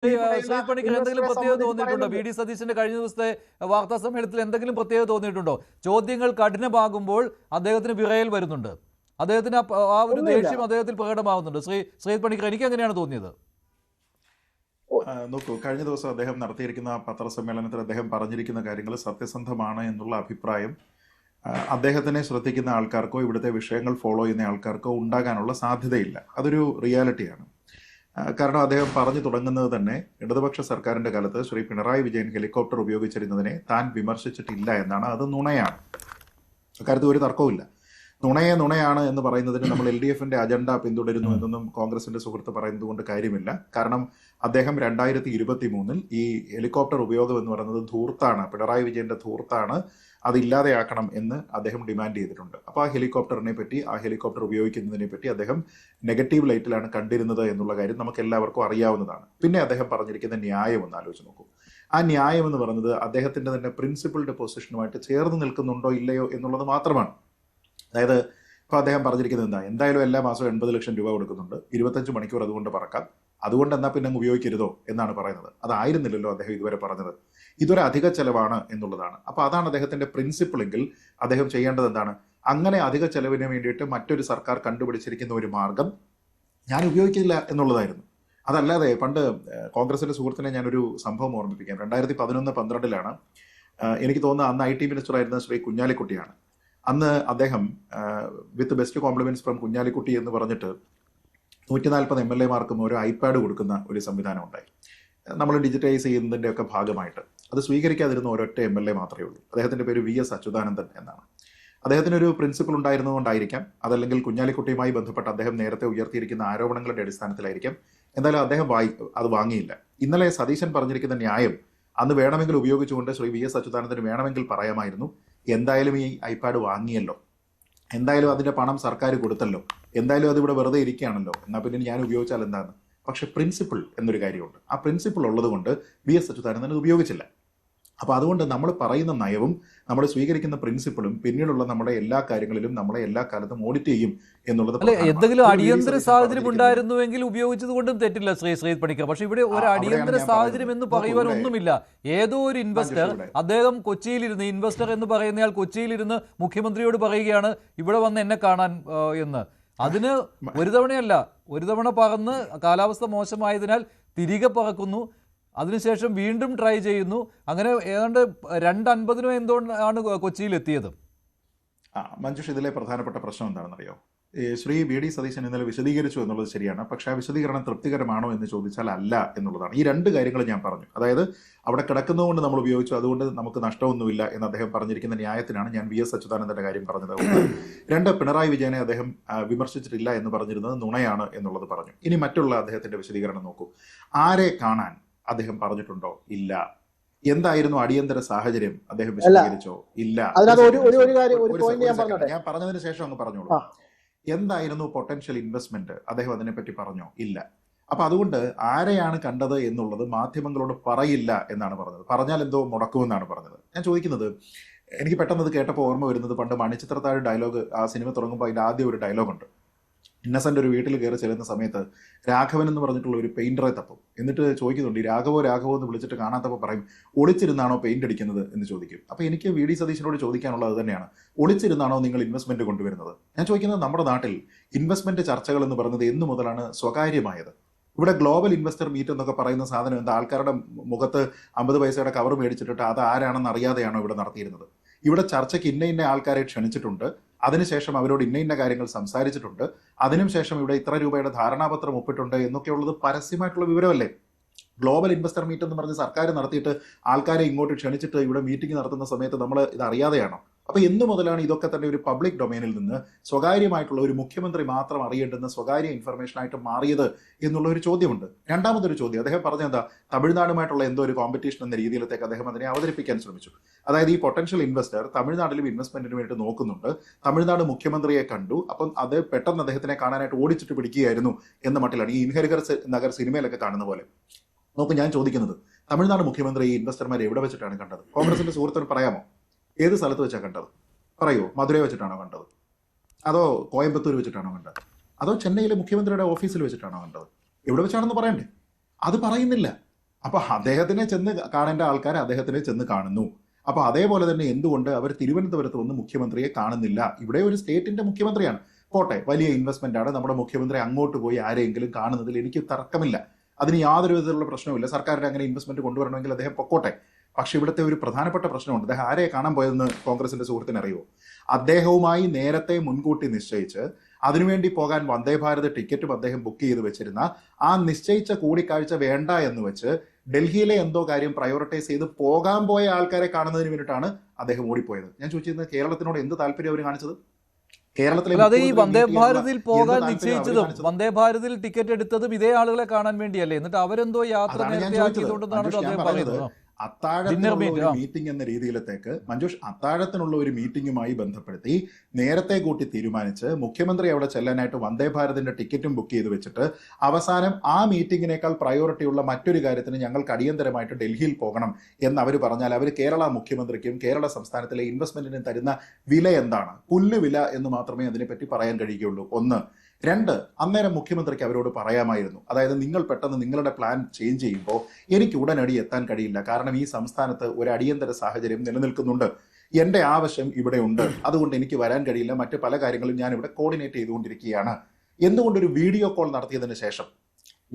ശ്രീജിത് പണിക്കർ എന്തെങ്കിലും പ്രത്യേകത തോന്നിയിട്ടുണ്ടോ? വി ഡി സതീശന്റെ കഴിഞ്ഞ ദിവസത്തെ വാർത്താ സമ്മേളനത്തിൽ എന്തെങ്കിലും പ്രത്യേകത തോന്നിയിട്ടുണ്ടോ? ചോദ്യങ്ങൾ കഠിനമാകുമ്പോൾ അദ്ദേഹത്തിന് വിറയൽ വരുന്നുണ്ട്, അദ്ദേഹത്തിന് ആ ഒരു ദേഷ്യം അദ്ദേഹത്തിൽ പ്രകടമാകുന്നുണ്ട്. ശ്രീജിത് പണിക്കർ, എനിക്ക് അങ്ങനെയാണ് തോന്നിയത്. നോക്കൂ, കഴിഞ്ഞ ദിവസം അദ്ദേഹം നടത്തിയിരിക്കുന്ന പത്രസമ്മേളനത്തിൽ അദ്ദേഹം പറഞ്ഞിരിക്കുന്ന കാര്യങ്ങൾ സത്യസന്ധമാണ് എന്നുള്ള അഭിപ്രായം അദ്ദേഹത്തിനെ ശ്രദ്ധിക്കുന്ന ആൾക്കാർക്കോ ഇവിടുത്തെ വിഷയങ്ങൾ ഫോളോ ചെയ്യുന്ന ആൾക്കാർക്കോ ഉണ്ടാകാനുള്ള സാധ്യതയില്ല. അതൊരു റിയാലിറ്റിയാണ്. കാരണം അദ്ദേഹം പറഞ്ഞു തുടങ്ങുന്നത് തന്നെ ഇടതുപക്ഷ സർക്കാരിന്റെ കാലത്ത് ശ്രീ പിണറായി വിജയൻ ഹെലികോപ്റ്റർ ഉപയോഗിച്ചിരുന്നതിനെ താൻ വിമർശിച്ചിട്ടില്ല എന്നാണ്. അത് നുണയാണ്, അക്കാര്യത്തിൽ ഒരു തർക്കവുമില്ല. നുണയാണ് എന്ന് പറയുന്നതിന് നമ്മൾ LDFന്റെ അജണ്ട പിന്തുടരുന്നു എന്നൊന്നും കോൺഗ്രസിന്റെ സുഹൃത്ത് പറയുന്നത് കൊണ്ട് കാര്യമില്ല. കാരണം അദ്ദേഹം 2023 ഈ ഹെലികോപ്റ്റർ ഉപയോഗം എന്ന് പറയുന്നത് ധൂർത്താണ്, പിണറായി വിജയന്റെ ധൂർത്താണ്, അതില്ലാതെയാക്കണം എന്ന് അദ്ദേഹം ഡിമാൻഡ് ചെയ്തിട്ടുണ്ട്. അപ്പോൾ ആ ഹെലികോപ്റ്ററിനെ പറ്റി, ആ ഹെലികോപ്റ്റർ ഉപയോഗിക്കുന്നതിനെ പറ്റി അദ്ദേഹം നെഗറ്റീവ് ലൈറ്റിലാണ് കണ്ടിരുന്നത് എന്നുള്ള കാര്യം നമുക്ക് എല്ലാവർക്കും അറിയാവുന്നതാണ്. പിന്നെ അദ്ദേഹം പറഞ്ഞിരിക്കുന്ന ന്യായം ഒന്ന് ആലോചിച്ച് നോക്കൂ. ആ ന്യായം എന്ന് പറയുന്നത് അദ്ദേഹത്തിന്റെ തന്നെ പ്രിൻസിപ്പിൾഡ് പൊസിഷനുമായിട്ട് ചേർന്ന് നിൽക്കുന്നുണ്ടോ ഇല്ലയോ എന്നുള്ളത് മാത്രമാണ്. അതായത് ഇപ്പോൾ അദ്ദേഹം പറഞ്ഞിരിക്കുന്നത് എന്തായാലും എല്ലാ മാസവും 80 ലക്ഷം രൂപ കൊടുക്കുന്നുണ്ട്, 25 മണിക്കൂർ അതുകൊണ്ട് പറക്കാം, അതുകൊണ്ട് എന്നാൽ പിന്നെ ഉപയോഗിക്കരുതോ എന്നാണ് പറയുന്നത്. അതായിരുന്നില്ലല്ലോ അദ്ദേഹം ഇതുവരെ പറഞ്ഞത്. ഇതൊരു അധിക ചെലവാണ് എന്നുള്ളതാണ്. അപ്പോൾ അതാണ് അദ്ദേഹത്തിന്റെ പ്രിൻസിപ്പിൾ എങ്കിൽ അദ്ദേഹം ചെയ്യേണ്ടത് എന്താണ്? അങ്ങനെ അധിക ചെലവിന് വേണ്ടിയിട്ട് മറ്റൊരു സർക്കാർ കണ്ടുപിടിച്ചിരിക്കുന്ന ഒരു മാർഗം ഞാൻ ഉപയോഗിക്കില്ല എന്നുള്ളതായിരുന്നു. അതല്ലാതെ പണ്ട് കോൺഗ്രസിന്റെ സുഹൃത്തിനെ ഞാനൊരു സംഭവം ഓർമ്മിപ്പിക്കാം. 2011-12 എനിക്ക് തോന്നുന്നത് അന്ന് IT മിനിസ്റ്റർ ആയിരുന്ന ശ്രീ കുഞ്ഞാലിക്കുട്ടിയാണ്. അന്ന് അദ്ദേഹം വിത്ത് ബെസ്റ്റ് കോംപ്ലിമെന്റ്സ് ഫ്രം കുഞ്ഞാലിക്കുട്ടി എന്ന് പറഞ്ഞിട്ട് 140 MLA-മാർക്കും ഒരു iPad കൊടുക്കുന്ന ഒരു സംവിധാനം ഉണ്ടായി. നമ്മൾ ഡിജിറ്റൈസ് ചെയ്യുന്നതിൻ്റെ ഒക്കെ ഭാഗമായിട്ട് അത് സ്വീകരിക്കാതിരുന്ന ഒരൊറ്റ MLA മാത്രമേ ഉള്ളൂ. അദ്ദേഹത്തിന്റെ പേര് VS അച്യുതാനന്ദൻ എന്നാണ്. അദ്ദേഹത്തിനൊരു പ്രിൻസിപ്പിൾ ഉണ്ടായിരുന്നതുകൊണ്ടായിരിക്കാം, അതല്ലെങ്കിൽ കുഞ്ഞാലിക്കുട്ടിയുമായി ബന്ധപ്പെട്ട് അദ്ദേഹം നേരത്തെ ഉയർത്തിയിരിക്കുന്ന ആരോപണങ്ങളുടെ അടിസ്ഥാനത്തിലായിരിക്കാം, എന്തായാലും അദ്ദേഹം അത് വാങ്ങിയില്ല. ഇന്നലെ സതീശൻ പറഞ്ഞിരിക്കുന്ന ന്യായം അന്ന് വേണമെങ്കിൽ ഉപയോഗിച്ചുകൊണ്ട് ശ്രീ VS അച്യുതാനന്ദന് വേണമെങ്കിൽ പറയാമായിരുന്നു, എന്തായാലും ഈ iPad വാങ്ങിയല്ലോ, എന്തായാലും അതിന്റെ പണം സർക്കാർ കൊടുത്തല്ലോ, എന്തായാലും അതിവിടെ വെറുതെ ഇരിക്കുകയാണല്ലോ, എന്നാൽ പിന്നെ ഞാൻ ഉപയോഗിച്ചാൽ എന്താണ്. പക്ഷെ പ്രിൻസിപ്പിൾ എന്നൊരു കാര്യമുണ്ട്. ആ പ്രിൻസിപ്പിൾ ഉള്ളത് കൊണ്ട് VS അച്യുതാനന്ദൻ അത് ഉപയോഗിച്ചില്ല. അപ്പോൾ അതുകൊണ്ട് നമ്മൾ പറയുന്ന നയവും നമ്മൾ സ്വീകരിക്കുന്ന പ്രിൻസിപ്പിളും പിന്നീടുള്ള നമ്മുടെ എല്ലാ കാര്യങ്ങളിലും നമ്മളെ എല്ലാ കാലത്തും ഓഡിറ്റ് ചെയ്യും എന്നുള്ളത്. എന്തെങ്കിലും അടിയന്തര സാഹചര്യം ഉണ്ടായിരുന്നുവെങ്കിൽ ഉപയോഗിച്ചത് കൊണ്ടും തെറ്റില്ല ശ്രീജിത് പണിക്കർ. പക്ഷെ ഇവിടെ ഒരു അടിയന്തര സാഹചര്യം എന്ന് പറയുവാൻ ഒന്നുമില്ല. ഏതോ ഒരു ഇൻവെസ്റ്റർ, അദ്ദേഹം കൊച്ചിയിലിരുന്ന്, ഇൻവെസ്റ്റർ എന്ന് പറയുന്നയാൾ കൊച്ചിയിലിരുന്ന് മുഖ്യമന്ത്രിയോട് പറയുകയാണ് ഇവിടെ വന്ന് എന്നെ കാണാൻ എന്ന്. അതിന് ഒരു തവണ പറന്ന് കാലാവസ്ഥ മോശമായതിനാൽ തിരികെ പറക്കുന്നു, അതിനുശേഷം വീണ്ടും ട്രൈ ചെയ്യുന്നു. അങ്ങനെ ഏതാണ്ട് 2:50 എന്തുകൊണ്ടാണ് കൊച്ചിയിലെത്തിയത്. മഞ്ജുഷ്, ഇതിലെ പ്രധാനപ്പെട്ട പ്രശ്നം എന്താണെന്നറിയോ? ശ്രീ VD സതീശൻ ഇന്നലെ വിശദീകരിച്ചു എന്നുള്ളത് ശരിയാണ്. പക്ഷേ ആ വിശദീകരണം തൃപ്തികരമാണോ എന്ന് ചോദിച്ചാൽ അല്ല എന്നുള്ളതാണ്. ഈ രണ്ട് കാര്യങ്ങൾ ഞാൻ പറഞ്ഞു. അതായത് അവിടെ കിടക്കുന്നതുകൊണ്ട് നമ്മൾ ഉപയോഗിച്ചു, അതുകൊണ്ട് നമുക്ക് നഷ്ടമൊന്നുമില്ല എന്ന് അദ്ദേഹം പറഞ്ഞിരിക്കുന്ന ന്യായത്തിനാണ് ഞാൻ VS അച്യുതാനന്ദന്റെ കാര്യം പറഞ്ഞത്. 2, പിണറായി വിജയനെ അദ്ദേഹം വിമർശിച്ചിട്ടില്ല എന്ന് പറഞ്ഞിരുന്നത് നുണയാണ് എന്നുള്ളത് പറഞ്ഞു. ഇനി മറ്റുള്ള അദ്ദേഹത്തിന്റെ വിശദീകരണം നോക്കൂ. ആരെ കാണാൻ അദ്ദേഹം പറഞ്ഞിട്ടുണ്ടോ? ഇല്ല. എന്തായിരുന്നു അടിയന്തര സാഹചര്യം അദ്ദേഹം വിശദീകരിച്ചോ? ഇല്ല. ഞാൻ പറഞ്ഞതിന് ശേഷം അങ്ങ് പറഞ്ഞോളൂ. എന്തായിരുന്നു പൊട്ടൻഷ്യൽ ഇൻവെസ്റ്റ്മെന്റ് അദ്ദേഹം അതിനെപ്പറ്റി പറഞ്ഞോ? ഇല്ല. അപ്പൊ അതുകൊണ്ട് ആരെയാണ് കണ്ടത് എന്നുള്ളത് മാധ്യമങ്ങളോട് പറയില്ല എന്നാണ് പറഞ്ഞത്. പറഞ്ഞാൽ എന്തോ മുടക്കുമെന്നാണ് പറഞ്ഞത്. ഞാൻ ചോദിക്കുന്നത്, എനിക്ക് പെട്ടെന്ന് അത് കേട്ടപ്പോൾ ഓർമ്മ വരുന്നത് പണ്ട് മണിച്ചിത്രത്താഴ് ഡയലോഗ്, ആ സിനിമ തുടങ്ങുമ്പോൾ അതിന്റെ ആദ്യം ഒരു ഡയലോഗുണ്ട്. ഇന്നസെന്റ് ഒരു വീട്ടിൽ കയറി ചെല്ലുന്ന സമയത്ത് രാഘവൻ എന്ന് പറഞ്ഞിട്ടുള്ള ഒരു പെയിന്ററെ തപ്പും. എന്നിട്ട് ചോദിക്കുന്നുണ്ട്, ഈ രാഘവോ എന്ന് വിളിച്ചിട്ട് കാണാത്തപ്പോൾ പറയും, ഒളിച്ചിരുന്നാണോ പെയിന്റ് അടിക്കുന്നത് എന്ന് ചോദിക്കും. അപ്പോൾ എനിക്ക് VD സതീശനോട് ചോദിക്കാനുള്ളത് തന്നെയാണ്, ഒളിച്ചിരുന്നാണോ നിങ്ങൾ ഇൻവെസ്റ്റ്മെന്റ് കൊണ്ടുവരുന്നത്? ഞാൻ ചോദിക്കുന്നത്, നമ്മുടെ നാട്ടിൽ ഇൻവെസ്റ്റ്മെന്റ് ചർച്ചകൾ എന്ന് പറയുന്നത് എന്നു മുതലാണ് സ്വകാര്യമായത്? ഇവിടെ ഗ്ലോബൽ ഇൻവെസ്റ്റർ മീറ്റ് എന്നൊക്കെ പറയുന്ന സാധനം എന്താ? ആൾക്കാരുടെ മുഖത്ത് 50 പൈസയുടെ കവർ മേടിച്ചിട്ടിട്ട് അത് ആരാണെന്ന് അറിയാതെയാണോ ഇവിടെ നടത്തിയിരുന്നത്? ഇവിടെ ചർച്ചയ്ക്ക് ഇന്ന ആൾക്കാരെ ക്ഷണിച്ചിട്ടുണ്ട്, അതിനുശേഷം അവരോട് ഇന്ന കാര്യങ്ങൾ സംസാരിച്ചിട്ടുണ്ട്, അതിനുശേഷം ഇവിടെ ഇത്ര രൂപയുടെ ധാരണാപത്രം ഒപ്പിട്ടുണ്ട് എന്നൊക്കെയുള്ളത് പരസ്യമായിട്ടുള്ള വിവരമല്ലേ? ഗ്ലോബൽ ഇൻവെസ്റ്റർ മീറ്റ് എന്ന് പറഞ്ഞ് സർക്കാർ നടത്തിയിട്ട് ആൾക്കാരെ ഇങ്ങോട്ട് ക്ഷണിച്ചിട്ട് ഇവിടെ മീറ്റിംഗ് നടത്തുന്ന സമയത്ത് നമ്മൾ ഇത് അറിയാതെയാണോ? അപ്പൊ എന്നു മുതലാണ് ഇതൊക്കെ തന്നെ ഒരു പബ്ലിക് ഡൊമൈനിൽ നിന്ന് സ്വകാര്യമായിട്ടുള്ള ഒരു മുഖ്യമന്ത്രി മാത്രം അറിയേണ്ടുന്ന സ്വകാര്യ ഇൻഫർമേഷൻ ആയിട്ട് മാറിയത് എന്നുള്ള ഒരു ചോദ്യമുണ്ട്. രണ്ടാമതൊരു ചോദ്യം, അദ്ദേഹം പറഞ്ഞ എന്താ, തമിഴ്നാടുമായിട്ടുള്ള എന്തോ ഒരു കോമ്പറ്റീഷൻ എന്ന രീതിയിലത്തേക്ക് അദ്ദേഹം അതിനെ അവതരിപ്പിക്കാൻ ശ്രമിച്ചു. അതായത് ഈ പൊട്ടൻഷ്യൽ ഇൻവെസ്റ്റർ തമിഴ്നാട്ടിലും ഇൻവെസ്റ്റ്മെന്റിന് വേണ്ടി നോക്കുന്നുണ്ട്, തമിഴ്നാട് മുഖ്യമന്ത്രിയെ കണ്ടു, അപ്പം അത് പെട്ടെന്ന് അദ്ദേഹത്തിനെ കാണാനായിട്ട് ഓടിച്ചിട്ട് പിടിക്കുകയായിരുന്നു എന്ന മട്ടിലാണ് ഈ ഇൻഹരിഹർ നഗർ സിനിമയിലൊക്കെ കാണുന്ന പോലെ. നോക്കൂ, ഞാൻ ചോദിക്കുന്നത്, തമിഴ്നാട് മുഖ്യമന്ത്രി ഈ ഇൻവെസ്റ്റർമാരെ എവിടെ വെച്ചിട്ടാണ് കണ്ടത്? കോൺഗ്രസിന്റെ സുഹൃത്തിന് പറയാമോ? ഏത് സ്ഥലത്ത് വെച്ചാണ് കണ്ടത്? പറയൂ. മധുരൈ വെച്ചിട്ടാണോ കണ്ടത്? അതോ കോയമ്പത്തൂർ വെച്ചിട്ടാണോ കണ്ടത്? അതോ ചെന്നൈയിലെ മുഖ്യമന്ത്രിയുടെ ഓഫീസിൽ വെച്ചിട്ടാണോ കണ്ടത്? എവിടെ വെച്ചാണെന്ന് പറയണ്ടേ? അത് പറയുന്നില്ല. അപ്പൊ അദ്ദേഹത്തിനെ ചെന്ന് കാണേണ്ട ആൾക്കാർ അദ്ദേഹത്തിനെ ചെന്ന് കാണുന്നു. അപ്പൊ അതേപോലെ തന്നെ എന്തുകൊണ്ട് അവർ തിരുവനന്തപുരത്ത് വന്ന് മുഖ്യമന്ത്രിയെ കാണുന്നില്ല? ഇവിടെ ഒരു സ്റ്റേറ്റിന്റെ മുഖ്യമന്ത്രിയാണ്, പോട്ടെ, വലിയ ഇൻവെസ്റ്റ്മെന്റ് ആണ്, നമ്മുടെ മുഖ്യമന്ത്രി അങ്ങോട്ട് പോയി ആരെങ്കിലും കാണുന്നതിൽ എനിക്ക് തർക്കമില്ല, അതിന് യാതൊരു വിധത്തിലുള്ള പ്രശ്നവുമില്ല. സർക്കാരിന് അങ്ങനെ ഇൻവെസ്റ്റ്മെന്റ് കൊണ്ടുവരണമെങ്കിൽ അദ്ദേഹം പൊക്കോട്ടെ. പക്ഷെ ഇവിടുത്തെ ഒരു പ്രധാനപ്പെട്ട പ്രശ്നമുണ്ട്. അദ്ദേഹം ആരെ കാണാൻ പോയതെന്ന് കോൺഗ്രസിന്റെ സുഹൃത്തിന് അറിയുമോ? അദ്ദേഹവുമായി നേരത്തെ മുൻകൂട്ടി നിശ്ചയിച്ച് അതിനുവേണ്ടി പോകാൻ വന്ദേ ഭാരത് ടിക്കറ്റും അദ്ദേഹം ബുക്ക് ചെയ്ത് വെച്ചിരുന്ന ആ നിശ്ചയിച്ച കൂടിക്കാഴ്ച വേണ്ട എന്ന് വെച്ച് ഡൽഹിയിലെ എന്തോ കാര്യം പ്രയോറിറ്റൈസ് ചെയ്ത് പോകാൻ പോയ ആൾക്കാരെ കാണുന്നതിന് വേണ്ടിയിട്ടാണ് അദ്ദേഹം ഓടിപ്പോയത്. ഞാൻ ചോദിച്ചിരുന്നത് കേരളത്തിനോട് എന്ത് താല്പര്യം അവർ കാണിച്ചത്? അല്ലാതെ ഈ വന്ദേ ഭാരതിൽ പോകാൻ നിശ്ചയിച്ചതും വന്ദേ ഭാരതിൽ ടിക്കറ്റ് എടുത്തതും ഇതേ ആളുകളെ കാണാൻ വേണ്ടിയല്ലേ? എന്നിട്ട് അവരെന്തോ യാത്ര നേരത്തെ ആക്കിയതുകൊണ്ടെന്നാണല്ലോ അദ്ദേഹം പറയുന്നത്. അത്താഴത്തിനുള്ള ഒരു മീറ്റിംഗ് എന്ന രീതിയിലത്തേക്ക് മഞ്ജുഷ്, അത്താഴത്തിനുള്ള ഒരു മീറ്റിംഗുമായി ബന്ധപ്പെടുത്തി നേരത്തെ കൂട്ടി തീരുമാനിച്ച് മുഖ്യമന്ത്രി അവിടെ ചെല്ലാനായിട്ട് വന്ദേ ഭാരതിന്റെ ടിക്കറ്റും ബുക്ക് ചെയ്ത് വെച്ചിട്ട് അവസാനം ആ മീറ്റിംഗിനേക്കാൾ പ്രയോറിറ്റി ഉള്ള മറ്റൊരു കാര്യത്തിന് ഞങ്ങൾക്ക് അടിയന്തരമായിട്ട് ഡൽഹിയിൽ പോകണം എന്ന് അവർ പറഞ്ഞാൽ അവർ കേരള മുഖ്യമന്ത്രിക്കും കേരള സംസ്ഥാനത്തിലെ ഇൻവെസ്റ്റ്മെന്റിനും തരുന്ന വില എന്താണ്? പുല്ലുവില എന്ന് മാത്രമേ അതിനെപ്പറ്റി പറയാൻ കഴിയുകയുള്ളൂ. ഒന്ന്. രണ്ട്, അന്നേരം മുഖ്യമന്ത്രിക്ക് അവരോട് പറയാമായിരുന്നു, അതായത് നിങ്ങൾ പെട്ടെന്ന് നിങ്ങളുടെ പ്ലാൻ ചേഞ്ച് ചെയ്യുമ്പോൾ എനിക്ക് ഉടനടി എത്താൻ കഴിയില്ല, കാരണം ഈ സംസ്ഥാനത്ത് ഒരു അടിയന്തര സാഹചര്യം നിലനിൽക്കുന്നുണ്ട്, എൻ്റെ ആവശ്യം ഇവിടെ ഉണ്ട്, അതുകൊണ്ട് എനിക്ക് വരാൻ കഴിയില്ല, മറ്റ് പല കാര്യങ്ങളും ഞാൻ ഇവിടെ കോർഡിനേറ്റ് ചെയ്തുകൊണ്ടിരിക്കുകയാണ്. എന്തുകൊണ്ടൊരു വീഡിയോ കോൾ നടത്തിയതിന് ശേഷം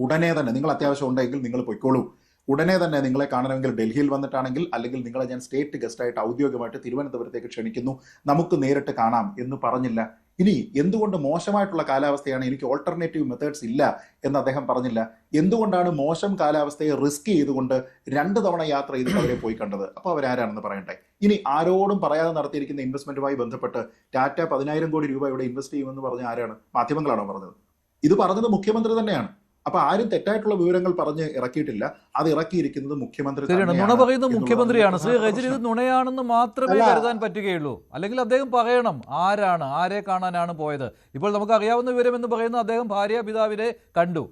ഉടനെ തന്നെ നിങ്ങൾ അത്യാവശ്യം ഉണ്ടെങ്കിൽ നിങ്ങൾ പൊയ്ക്കോളൂ, ഉടനെ തന്നെ നിങ്ങളെ കാണണമെങ്കിൽ ഡൽഹിയിൽ വന്നിട്ടാണെങ്കിൽ, അല്ലെങ്കിൽ നിങ്ങളെ ഞാൻ സ്റ്റേറ്റ് ഗസ്റ്റായിട്ട് ഔദ്യോഗികമായിട്ട് തിരുവനന്തപുരത്തേക്ക് ക്ഷണിക്കുന്നു, നമുക്ക് നേരിട്ട് കാണാം എന്ന് പറഞ്ഞില്ല? ഇനി എന്തുകൊണ്ട് മോശമായിട്ടുള്ള കാലാവസ്ഥയാണ്, എനിക്ക് ഓൾട്ടർനേറ്റീവ് മെത്തേഡ്സ് ഇല്ല എന്ന് അദ്ദേഹം പറഞ്ഞില്ല? എന്തുകൊണ്ടാണ് മോശം കാലാവസ്ഥയെ റിസ്ക് ചെയ്തുകൊണ്ട് 2 തവണ യാത്ര ചെയ്തിട്ട് അവരെ പോയി കണ്ടത്? അപ്പോൾ അവരാരാണെന്ന് പറയട്ടെ. ഇനി ആരോടും പറയാതെ നടത്തിയിരിക്കുന്ന ഇൻവെസ്റ്റ്മെന്റുമായി ബന്ധപ്പെട്ട് ടാറ്റ 10,000 കോടി രൂപ ഇവിടെ ഇൻവെസ്റ്റ് ചെയ്യുമെന്ന് പറഞ്ഞ ആരാണ്? മാധ്യമങ്ങളാണോ പറഞ്ഞത്? ഇത് പറഞ്ഞത് മുഖ്യമന്ത്രി തന്നെയാണ്. അപ്പൊ ആരും തെറ്റായിട്ടുള്ള വിവരങ്ങൾ പറഞ്ഞ് ഇറക്കിയിട്ടില്ല, അത് ഇറക്കിയിരിക്കുന്നത് മുഖ്യമന്ത്രി. നുണ പറയുന്നത് മുഖ്യമന്ത്രിയാണ്. ശ്രീ രജനി, ഇത് നുണയാണെന്ന് മാത്രമേ കരുതാൻ പറ്റുകയുള്ളൂ, അല്ലെങ്കിൽ അദ്ദേഹം പറയണം ആരാണ്, ആരെ കാണാനാണ് പോയത്. ഇപ്പോൾ നമുക്ക് അറിയാവുന്ന വിവരം എന്ന് പറയുന്നത് അദ്ദേഹം ഭാര്യാപിതാവിനെ കണ്ടു,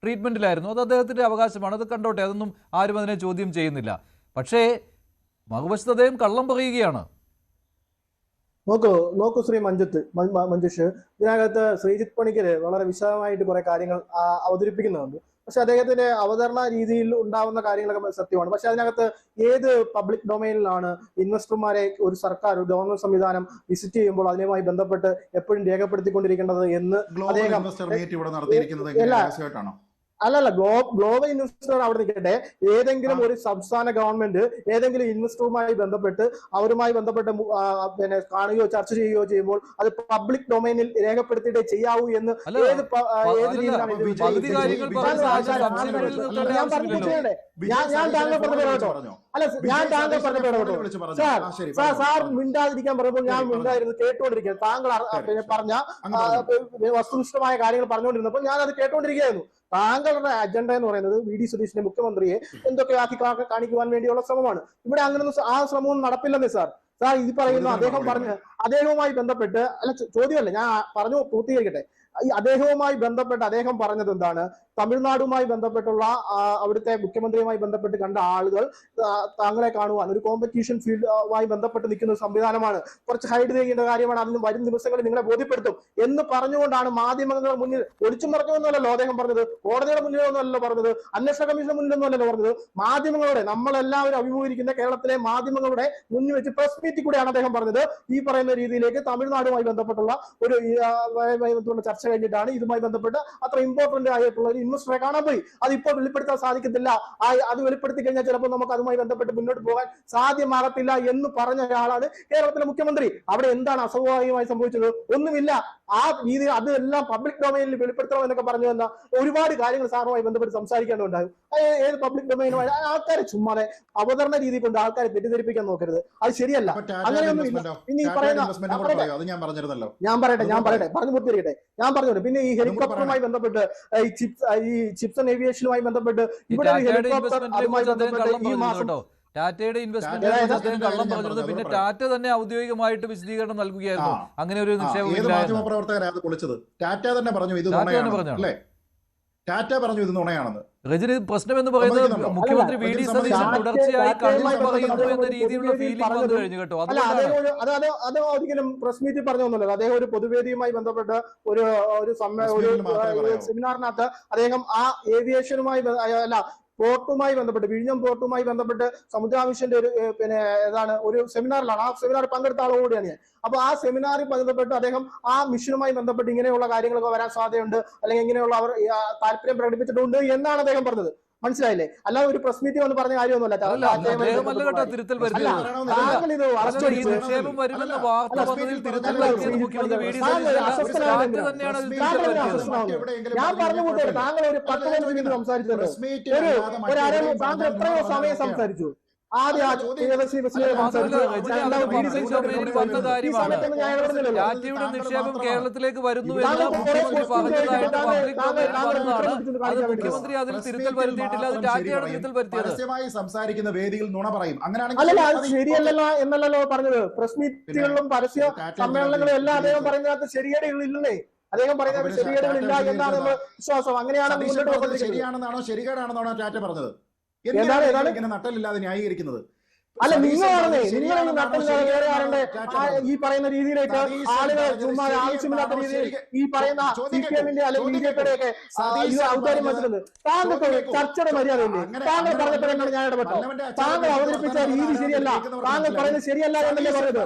ട്രീറ്റ്മെന്റിലായിരുന്നു, അത് അദ്ദേഹത്തിന്റെ അവകാശമാണ്, അത് കണ്ടോട്ടെ, അതൊന്നും ആരും അതിനെ ചോദ്യം ചെയ്യുന്നില്ല. പക്ഷേ മറുവശത്ത് അദ്ദേഹം കള്ളം പറയുകയാണ്. നോക്കൂ ശ്രീ മഞ്ജുഷ്, ഇതിനകത്ത് ശ്രീജിത്ത് പണിക്കര് വളരെ വിശദമായിട്ട് കുറെ കാര്യങ്ങൾ അവതരിപ്പിക്കുന്നുണ്ട്. പക്ഷെ അദ്ദേഹത്തിന്റെ അവതരണ രീതിയിൽ ഉണ്ടാവുന്ന കാര്യങ്ങളൊക്കെ സത്യമാണ്. പക്ഷെ അതിനകത്ത് ഏത് പബ്ലിക് ഡൊമൈനിലാണ് ഇൻവെസ്റ്റർമാരെ ഒരു സർക്കാർ, ഒരു ഗവൺമെന്റ് സംവിധാനം വിസിറ്റ് ചെയ്യുമ്പോൾ അതിനുമായി ബന്ധപ്പെട്ട് എപ്പോഴും രേഖപ്പെടുത്തിക്കൊണ്ടിരിക്കേണ്ടത് എന്ന് അദ്ദേഹം അല്ലല്ല, ഗ്ലോബൽ ഇൻവെസ്റ്റർ അവിടെ നിൽക്കട്ടെ, ഏതെങ്കിലും ഒരു സംസ്ഥാന ഗവൺമെന്റ് ഏതെങ്കിലും ഇൻവെസ്റ്ററുമായി ബന്ധപ്പെട്ട് അവരുമായി ബന്ധപ്പെട്ട് കാണുകയോ ചർച്ച ചെയ്യുകയോ ചെയ്യുമ്പോൾ അത് പബ്ലിക് ഡൊമൈനിൽ രേഖപ്പെടുത്തിയിട്ടേ ചെയ്യാവൂ എന്ന് ഏത് രീതിയിലാണ് ഞാൻ താങ്കൾ പറഞ്ഞ കേട്ടോ? അല്ല, ഞാൻ താങ്കൾ പറഞ്ഞ കേട്ടോ സാർ മിണ്ടാതിരിക്കാൻ പറയുമ്പോൾ ഞാൻ മിണ്ടായിരുന്നു കേട്ടുകൊണ്ടിരിക്കുന്നത്. താങ്കൾ പറഞ്ഞ വസ്തുനിഷ്ഠമായ കാര്യങ്ങൾ പറഞ്ഞുകൊണ്ടിരുന്നപ്പോൾ ഞാൻ അത് കേട്ടുകൊണ്ടിരിക്കുകയായിരുന്നു. താങ്കളുടെ അജണ്ട എന്ന് പറയുന്നത് വി.ഡി. സതീശനെ മുഖ്യമന്ത്രിയെ എന്തൊക്കെ ആക്കി കാണിക്കുവാൻ വേണ്ടിയുള്ള ശ്രമമാണ്. ഇവിടെ അങ്ങനൊന്നും ആ ശ്രമവും നടപ്പില്ലെന്നേ സാർ ഈ പറയുന്നു. അദ്ദേഹവുമായി ബന്ധപ്പെട്ട് അല്ല, ചോദ്യമല്ല, ഞാൻ പറഞ്ഞു പൂർത്തീകരിക്കട്ടെ. അദ്ദേഹവുമായി ബന്ധപ്പെട്ട് അദ്ദേഹം പറഞ്ഞത് എന്താണ്? തമിഴ്നാടുമായി ബന്ധപ്പെട്ടുള്ള അവിടുത്തെ മുഖ്യമന്ത്രിയുമായി ബന്ധപ്പെട്ട് കണ്ട ആളുകൾ താങ്കളെ കാണുവാൻ ഒരു കോമ്പറ്റീഷൻ ഫീൽഡുമായി ബന്ധപ്പെട്ട് നിൽക്കുന്ന ഒരു സംവിധാനമാണ്, കുറച്ച് ഹൈഡ് ചെയ്യേണ്ട കാര്യമാണ്, അതിന് വരും ദിവസങ്ങളിൽ നിങ്ങളെ ബോധ്യപ്പെടുത്തും എന്ന് പറഞ്ഞുകൊണ്ടാണ് മാധ്യമങ്ങളുടെ മുന്നിൽ ഒളിച്ചും മറഞ്ഞൊന്നുമല്ലോ അദ്ദേഹം പറഞ്ഞത്, കോടതിയുടെ മുന്നിലൊന്നുമല്ലോ പറഞ്ഞത്, അന്വേഷണ കമ്മീഷന്റെ മുന്നിലൊന്നുമല്ലോ പറഞ്ഞത്, മാധ്യമങ്ങളുടെ, നമ്മളെല്ലാവരും അഭിമുഖീകരിക്കുന്ന കേരളത്തിലെ മാധ്യമങ്ങളുടെ മുന്നിൽ വെച്ച് പ്രസ് മീറ്റിൽ കൂടെയാണ് അദ്ദേഹം പറഞ്ഞത്. ഈ പറയുന്ന രീതിയിലേക്ക് തമിഴ്നാടുമായി ബന്ധപ്പെട്ടുള്ള ഒരു ചർച്ച കഴിഞ്ഞിട്ടാണ് ഇതുമായി ബന്ധപ്പെട്ട് അത്ര ഇമ്പോർട്ടന്റ് ആയിട്ടുള്ള ഒരു ഇൻവെസ്റ്ററെ കാണാൻ പോയി. അത് ഇപ്പോൾ വെളിപ്പെടുത്താൻ സാധിക്കത്തില്ല, അത് വെളിപ്പെടുത്തി കഴിഞ്ഞാൽ ചിലപ്പോൾ നമുക്ക് അതുമായി ബന്ധപ്പെട്ട് മുന്നോട്ട് പോകാൻ സാധ്യമാകത്തില്ല എന്ന് പറഞ്ഞ ഒരാളാണ് കേരളത്തിലെ മുഖ്യമന്ത്രി. അവിടെ എന്താണ് അസ്വാഭാവികമായി സംഭവിച്ചത്? ഒന്നുമില്ല. ആ രീതി അതെല്ലാം പബ്ലിക് ഡൊമൈനിൽ വെളിപ്പെടുത്തണം എന്നൊക്കെ പറഞ്ഞു വന്ന ഒരുപാട് കാര്യങ്ങൾ സാറുമായി ബന്ധപ്പെട്ട് സംസാരിക്കേണ്ടതുണ്ടാകും. ഏത് പബ്ലിക് ഡൊമൈനുമായി ആൾക്കാരെ ചുമ്മാതെ അവതരണ രീതി കൊണ്ട് ആൾക്കാരെ തെറ്റിദ്ധരിപ്പിക്കാൻ നോക്കരുത്, അത് ശരിയല്ല. അങ്ങനെയൊന്നുമില്ല. പിന്നെ ഈ പറയുന്ന ഞാൻ പറയട്ടെ പറഞ്ഞു പൂർത്തീകരിക്കട്ടെ. ഞാൻ പറഞ്ഞോളൂ. പിന്നെ ഈ ഹെലികോപ്റ്ററുമായി ബന്ധപ്പെട്ട് ഈ ചിപ്സൺ ഏവിയേഷനുമായി ബന്ധപ്പെട്ട് ഇവിടെ ഹെലികോപ്റ്റർ അതുമായി ബന്ധപ്പെട്ട് ഈ മാസം ടാറ്റയുടെ ഇൻവെസ്റ്റ്മെന്റ് കള്ളം പറഞ്ഞിരുന്നു. പിന്നെ ടാറ്റ തന്നെ ഔദ്യോഗികമായിട്ട് വിശദീകരണം നൽകുകയായിരുന്നു, അങ്ങനെ ഒരു നിക്ഷേപം ടാറ്റ തന്നെ പറഞ്ഞു ഇത് നുണയാണെന്ന്. രജനി, പ്രശ്നം എന്ന് പറയുന്നത് മുഖ്യമന്ത്രി വി.ഡി. സതീശൻ തുടർച്ചയായി കള്ളം പറയുന്നു എന്ന രീതിയിലുള്ള ഫീലിംഗ് വന്നു കഴിഞ്ഞു കേട്ടോ. അത് ഒരിക്കലും പ്രസ് മീറ്റിൽ പറഞ്ഞൊന്നുമല്ലോ. അദ്ദേഹം ഒരു പൊതുവേദിയുമായി ബന്ധപ്പെട്ട് ഒരു സെമിനാറിനകത്ത് അദ്ദേഹം ആ ഏവിയേഷനുമായി അല്ല പോർട്ടുമായി ബന്ധപ്പെട്ട് വിഴിഞ്ഞം പോർട്ടുമായി ബന്ധപ്പെട്ട് സമുദ്ര മിഷന്റെ ഒരു ഒരു സെമിനാറിലാണ്. ആ സെമിനാറിൽ പങ്കെടുത്ത ആളുകൂടിയാണ് ഞാൻ. അപ്പൊ ആ സെമിനാറിൽ ബന്ധപ്പെട്ട് അദ്ദേഹം ആ മിഷനുമായി ബന്ധപ്പെട്ട് ഇങ്ങനെയുള്ള കാര്യങ്ങളൊക്കെ വരാൻ സാധ്യതയുണ്ട്, അല്ലെങ്കിൽ ഇങ്ങനെയുള്ള അവർ താല്പര്യം പ്രകടിപ്പിച്ചിട്ടുണ്ട് എന്നാണ് അദ്ദേഹം പറഞ്ഞത്. മനസ്സിലായില്ലേ? അല്ലാതെ ഒരു പ്രസ് മീറ്റിംഗ് വന്ന് പറഞ്ഞ കാര്യമൊന്നുമല്ല. ഞാൻ പറഞ്ഞുകൊണ്ട് താങ്കൾ ഒരു 10-15 മിനിറ്റ് സംസാരിച്ചത് താങ്കൾ എത്രയോ സമയം സംസാരിച്ചു. നിക്ഷേപം കേരളത്തിലേക്ക് വരുന്നു മുഖ്യമന്ത്രി അതിൽ തിരുത്തൽ വരുത്തിയിട്ടില്ല. അത് ടാറ്റയാണ് തിരുത്തൽ വരുത്തിയത്. പരസ്യമായി സംസാരിക്കുന്ന വേദിയിൽ നുണ പറയും. അങ്ങനെയാണെങ്കിൽ അല്ലല്ല, അത് ശരിയല്ലല്ലോ എന്നല്ലല്ലോ പറഞ്ഞത്. പ്രസ് മീറ്റുകളിലും പരസ്യ സമ്മേളനങ്ങളും എല്ലാം അദ്ദേഹം പറയുന്നതിനകത്ത് ശരിയേടുകളില്ലേ? അദ്ദേഹം പറയുന്നത് ശരിയേടുകളില്ല എന്നാണ് നമ്മൾ വിശ്വാസം. അങ്ങനെയാണ് ശരിയാണെന്നാണോ ശരികേടാണെന്നാണോ ടാറ്റ പറഞ്ഞത്? ഇങ്ങനെ നട്ടലില്ലാതെ ന്യായീകരിക്കുന്നത്? അല്ല, നിങ്ങളാണെന്നേ, നിങ്ങൾ നട്ടലില്ലാതെ വേറെ ആരുടെ ഈ പറയുന്ന രീതിയിലേക്ക് ആളുകൾ ചുമ്മാ ആവശ്യമില്ലാത്ത രീതിയിൽ ഈ പറയുന്ന CPM-ന്റെ അല്ലെങ്കിൽ BJP-യുടെ ഒക്കെ ഔദാര്യം വെച്ചിട്ടുണ്ട്. താങ്കൾക്ക് ചർച്ചയുടെ മര്യാദയില്ലേ? താങ്കൾ പറഞ്ഞപ്പോഴാണ് ഞാൻ ഇടപെട്ടത്. താങ്കൾ അവതരിപ്പിച്ച രീതി ശരിയല്ല. താങ്കൾ പറയുന്നത് ശരിയല്ല എന്നല്ലേ പറഞ്ഞത്?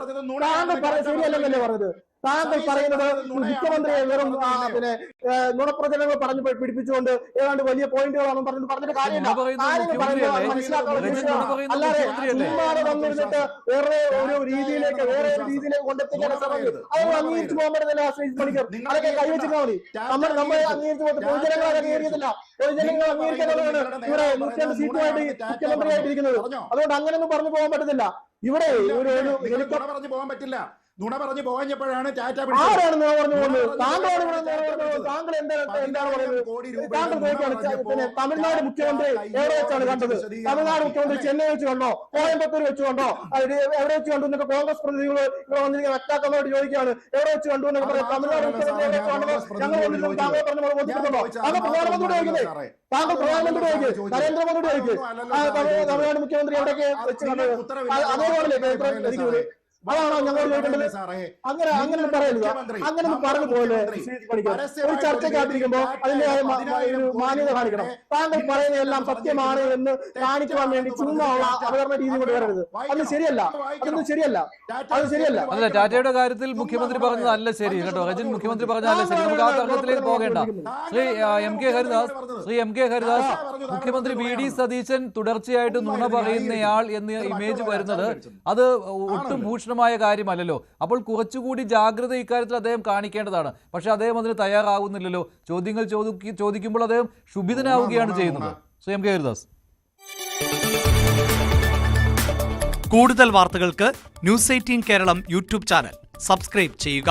താങ്കൾ ശരിയല്ലെന്നല്ലേ പറഞ്ഞത്? താങ്കൾ പറയുന്നത് മുഖ്യമന്ത്രിയെ വെറും നുണപ്രചരണങ്ങൾ പറഞ്ഞു പിടിപ്പിച്ചുകൊണ്ട് ഏതാണ്ട് വലിയ പോയിന്റുകളാണെന്ന് പറഞ്ഞിട്ട് കാര്യമില്ല. അല്ലാതെ ചുമ്മാതെ വന്നിരുന്നിട്ട് വേറെ ഒരു രീതിയിലേക്ക് കൊണ്ടെത്തിക്കാൻ ശ്രമിക്കും. അതൊന്നും അംഗീകരിച്ചു പോകാൻ പറ്റുന്നില്ല. ശ്രീജിത്ത് പണിക്കർ അതൊക്കെ കൈവച്ചിരുന്നാൽ മതി. നമ്മൾ അംഗീകരിച്ചു പോകുന്നത് പൊതുജനങ്ങൾ അത് അംഗീകരിക്കുന്നില്ല. പൊതുജനങ്ങൾ അംഗീകരിക്കുന്നതാണ് ഇവിടെ 102 സീറ്റുമായിട്ട് മുഖ്യമന്ത്രിയായിട്ടിരിക്കുന്നത്. അതുകൊണ്ട് അങ്ങനെയൊന്നും പറഞ്ഞു പോകാൻ പറ്റത്തില്ല. ഇവിടെ പറഞ്ഞു പോകാൻ പറ്റില്ല. നുണ പറഞ്ഞു പോകഞ്ഞപ്പോഴാണ് ടാറ്റ ആരാണ് നുണ പറഞ്ഞു പോകുന്നത്? താങ്കളാണ് താങ്കൾ എന്താണ് പറയുന്നത്? താങ്കൾ പിന്നെ തമിഴ്നാട് മുഖ്യമന്ത്രി എവിടെ വെച്ചാണ് കണ്ടത്? തമിഴ്നാട് മുഖ്യമന്ത്രി ചെന്നൈ വെച്ച് കണ്ടോ? കോയമ്പത്തൂർ വെച്ച് കണ്ടോ? എവിടെ വെച്ച് കണ്ടു എന്നൊക്കെ കോൺഗ്രസ് പ്രതിനിധികൾ ഇവിടെ വന്നിരിക്കുന്ന വ്യക്താക്കളോട് ചോദിക്കുകയാണ്. എവിടെ വെച്ച് കണ്ടു എന്നൊക്കെ പറയാം. തമിഴ്നാട് മുഖ്യമന്ത്രി എവിടെ വെച്ച് കണ്ടോ? ഞങ്ങൾ വന്നിരുന്നു. താങ്കൾ പറഞ്ഞ ബോധ്യപ്പെട്ടുണ്ടോ? താങ്കൾ പ്രധാനമന്ത്രിയോട് ചോദിക്കുന്നത്. താങ്കൾ പ്രധാനമന്ത്രിയോട് ചോദിക്കും, നരേന്ദ്രമോദിയോട് ചോദിക്കും. തമിഴ്നാട് മുഖ്യമന്ത്രി എവിടെയൊക്കെ വെച്ച് കണ്ടത്? അതേപോലെ ഇരിക്കുന്നത്. അതാണോ ഞങ്ങൾ ചോദിക്കേണ്ടത്? അങ്ങനെ പറയരുത്. അങ്ങനൊന്നും പറഞ്ഞു പോലെ ഒരു ചർച്ച കാത്തിരിക്കുമ്പോ അതിന്റെ ഒരു മാന്യത കാണിക്കണം. താങ്കൾ പറയുന്നതെല്ലാം സത്യമാണ് എന്ന് കാണിക്കുവാൻ വേണ്ടി ചുമ്മാ ഉള്ള അവതരണ രീതി കൊണ്ട് വരരുത്. അത് ശരിയല്ല. അതൊന്നും ശരിയല്ല. അത് ശരിയല്ല. അല്ല, ടാറ്റയുടെ കാര്യത്തിൽ മുഖ്യമന്ത്രി പറഞ്ഞത് അല്ല ശരി കേട്ടോ. രജൻ മുഖ്യമന്ത്രി പറഞ്ഞതല്ല ശരി. നമുക്ക് ആ തർക്കത്തിലേക്ക് പോകേണ്ട. ശ്രീ എം കെ ഹരിദാസ്, മുഖ്യമന്ത്രി VD സതീശൻ തുടർച്ചയായിട്ട് നുണ പറയുന്നയാൾ എന്ന ഇമേജ് വരുന്നത് അത് ഒട്ടും ഭൂഷണമായ കാര്യമല്ലല്ലോ. അപ്പോൾ കുറച്ചുകൂടി ജാഗ്രത ഇക്കാര്യത്തിൽ അദ്ദേഹം കാണിക്കേണ്ടതാണ്. പക്ഷെ അദ്ദേഹം അതിന് തയ്യാറാകുന്നില്ലല്ലോ. ചോദ്യങ്ങൾ ചോദിക്കുമ്പോൾ അദ്ദേഹം ക്ഷുഭിതനാവുകയാണ് ചെയ്യുന്നത്. ശ്രീ എം കെ ഹരിദാസ്, കൂടുതൽ വാർത്തകൾക്ക് News 18 Keralam YouTube channel subscribe ചെയ്യുക.